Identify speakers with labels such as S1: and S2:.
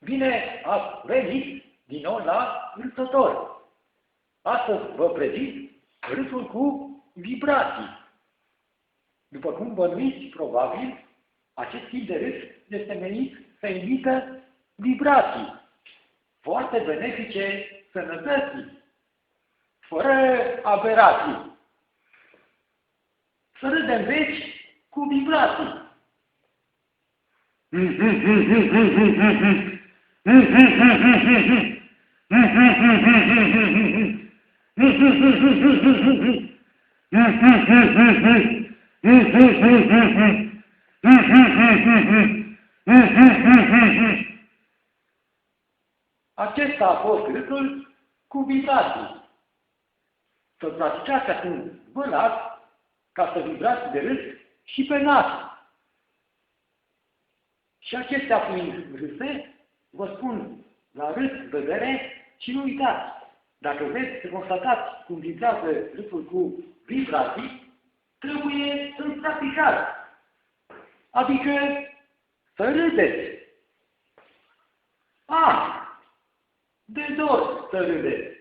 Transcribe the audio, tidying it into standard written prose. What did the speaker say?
S1: Bine ați venit din nou la Râsător. Astăzi vă prezint râsul cu vibrații. După cum bănuiți, probabil, acest tip de râs este menit să emită vibrații foarte benefice sănătății, fără aberații. Să râdem veci cu vibrații. Acesta a fost râsul cu vibrații. Să practicați acum vă las ca să vibrați de râs și pe nas. Și acestea fiind râse, vă spun la râs, vedere și nu uitați. Dacă vreți să constatați cum vibrează râsul cu vibrații, trebuie să-l practicați. Adică să râdeți. De dor să râdeți.